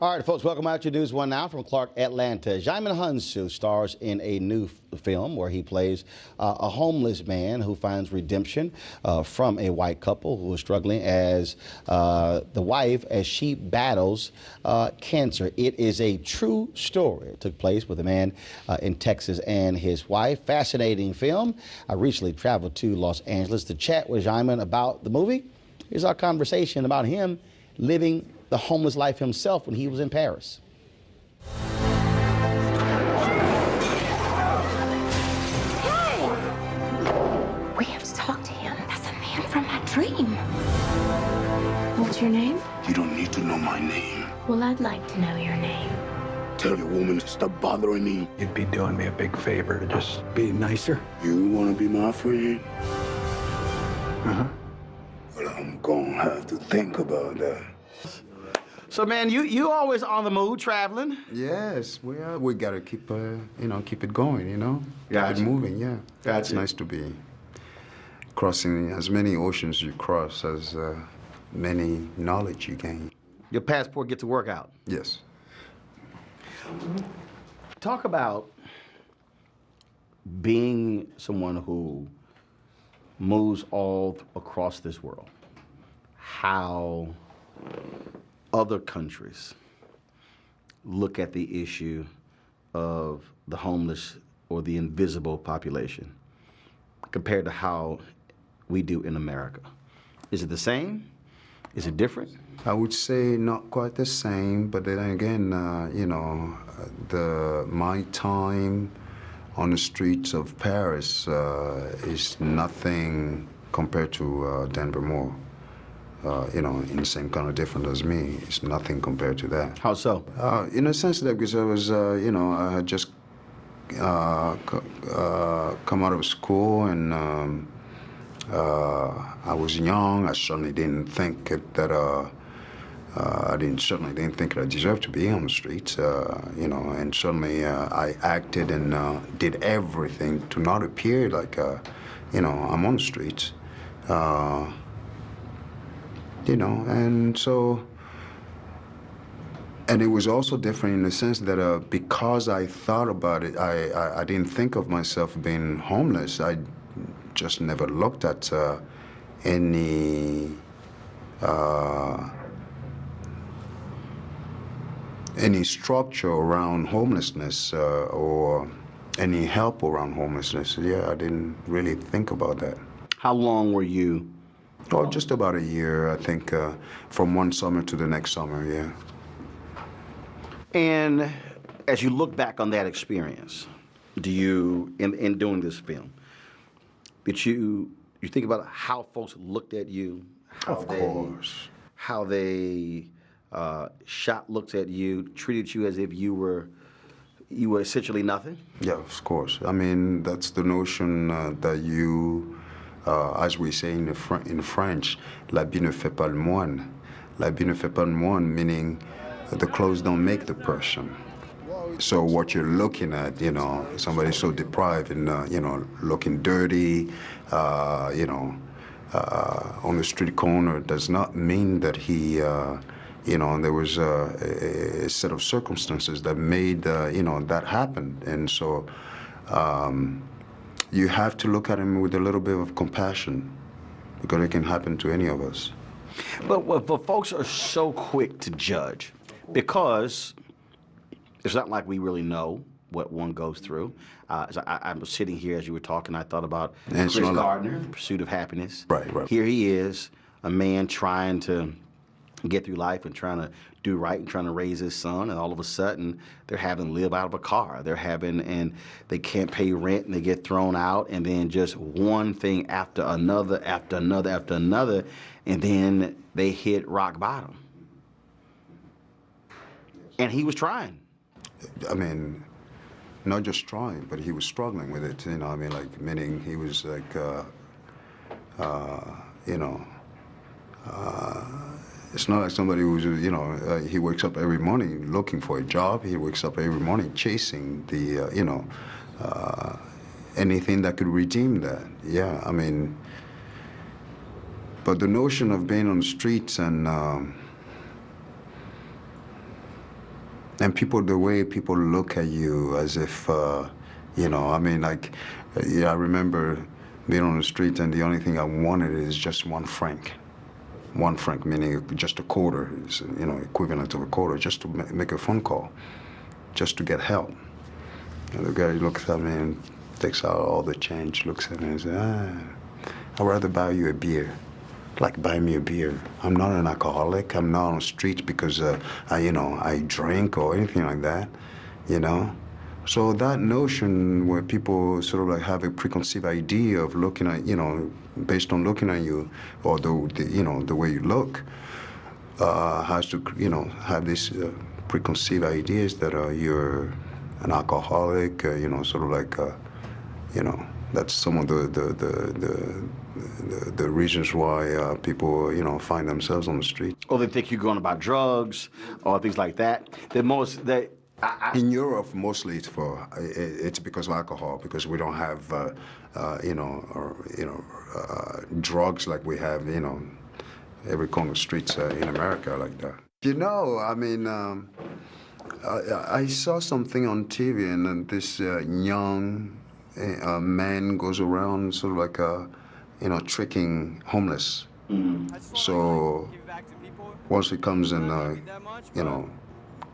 All right, folks, welcome out to NewsOne Now from Clark, Atlanta. Djimon Hounsou stars in a new film where he plays a homeless man who finds redemption from a white couple who is struggling as the wife as she battles cancer. It is a true story. It took place with a man in Texas and his wife. Fascinating film. I recently traveled to Los Angeles to chat with Djimon about the movie. Here's our conversation about him living the homeless life himself when he was in Paris. Hey! We have to talk to him. That's a man from my dream. What's your name? You don't need to know my name. Well, I'd like to know your name. Tell your woman to stop bothering me. You'd be doing me a big favor to just be nicer. You want to be my friend? Uh-huh. Well, I'm gonna have to think about that. So, man, you always on the move, traveling? Yes, we are. We gotta keep, keep it going, Gotcha. Keep it moving, yeah. Gotcha. It's nice to be crossing as many oceans you cross as many knowledge you gain. Your passport get to work out. Yes. Talk about being someone who moves all across this world. How other countries look at the issue of the homeless or the invisible population compared to how we do in America. Is it the same? Is it different? I would say not quite the same, but then again, my time on the streets of Paris is nothing compared to Denver Moore. In the same kind of different as me. It's nothing compared to that. How so? In a sense that because I was, I had just come out of school and I was young. I certainly didn't think that certainly didn't think that I deserved to be on the streets. And certainly I acted and did everything to not appear like, I'm on the streets. And it was also different in the sense that because I thought about it, I didn't think of myself being homeless. I just never looked at any structure around homelessness or any help around homelessness. Yeah, I didn't really think about that. How long were you? Oh, just about a year, I think, from one summer to the next summer, yeah. And as you look back on that experience, do you, in doing this film, did you think about how folks looked at you? Of course. How they looked at you, treated you as if you were essentially nothing? Yeah, of course. I mean, that's the notion that you... as we say in French, l'habit ne fait pas le moine. L'habit ne fait pas le moine, meaning the clothes don't make the person. So what you're looking at, somebody so deprived and, looking dirty, on the street corner does not mean that he, there was a set of circumstances that made, that happen. And so, you have to look at him with a little bit of compassion because it can happen to any of us. But folks are so quick to judge because it's not like we really know what one goes through. I was sitting here as you were talking, I thought about Chris Gardner, Pursuit of Happiness. Right. Here he is, a man trying to get through life and trying to do right and trying to raise his son, and all of a sudden they're having to live out of a car. And they can't pay rent and they get thrown out, and then just one thing after another, after another, after another, and then they hit rock bottom. And he was trying. I mean, not just trying, but he was struggling with it, meaning he was like, it's not like somebody who's, he wakes up every morning looking for a job. He wakes up every morning chasing the, anything that could redeem that. Yeah, I mean, but the notion of being on the streets and And the way people look at you as if, you know, I mean, like, yeah, I remember being on the street and the only thing I wanted is just 1 franc. 1 franc, meaning just a quarter, is, you know, equivalent of a quarter, just to make a phone call, just to get help. And the guy looks at me and takes out all the change, looks at me and says, I'd rather buy you a beer. Like, buy me a beer. I'm not an alcoholic. I'm not on the street because, I drink or anything like that, you know? So that notion where people sort of like have a preconceived idea of looking at, you know, based on looking at you or the way you look, has to, you know, have these preconceived ideas that you're an alcoholic, you know, sort of like, you know, that's some of the reasons why people, you know, find themselves on the street. Or they think you're going about drugs or things like that. In Europe, mostly it's because of alcohol, because we don't have, drugs like we have, you know, every corner of the streets in America like that. You know, I mean, I saw something on TV, and then this young man goes around sort of like, tricking homeless. So once he comes and,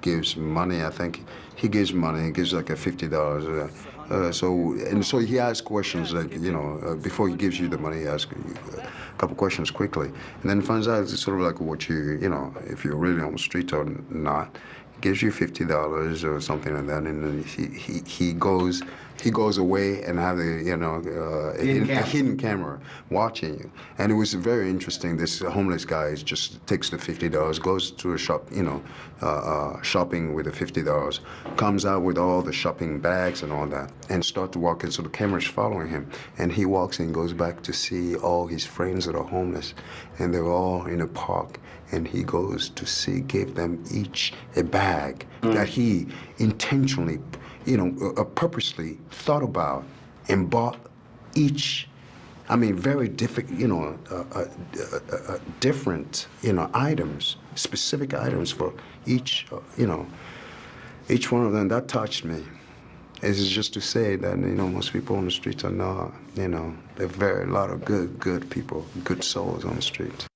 gives money, I think he gives money, he gives like a $50. So he asks questions like, you know, before he gives you the money, he asks you a couple questions quickly. And then finds out it's sort of like what you know, if you're really on the street or not. Gives you $50 or something like that, and then he goes away and have a hidden camera watching you. And it was very interesting. This homeless guy just takes the $50, goes to a shop, you know, shopping with the $50, comes out with all the shopping bags and all that, and start to walk in. So the camera's following him, and he walks in, goes back to see all his friends that are homeless, and they're all in a park. And he goes to give them each a bag that he intentionally, you know, purposely thought about and bought each, I mean, very different, you know, different, you know, items, specific items for each, you know, each one of them. That touched me. It's just to say that, you know, most people on the streets are not, you know, there are a lot of good people, good souls on the street.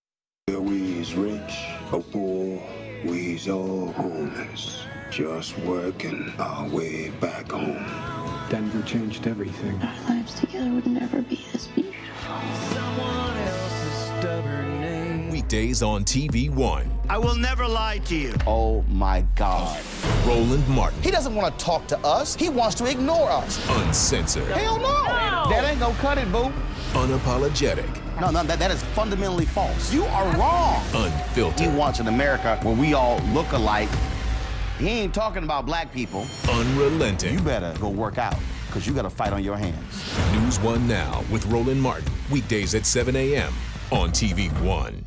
We's rich or poor, we's all homeless, just working our way back home. Denver changed everything. Our lives together would never be this beautiful. Weekdays on TV One. I will never lie to you. Oh my God. Roland Martin. He doesn't want to talk to us. He wants to ignore us. Uncensored. Hell no. That ain't gonna cut it, boo. Unapologetic. No, that is fundamentally false. You are wrong. Unfiltered. He wants an America where we all look alike. He ain't talking about black people. Unrelenting. You better go work out, because you got a fight on your hands. NewsOne Now with Roland Martin. Weekdays at 7 a.m. on TV One.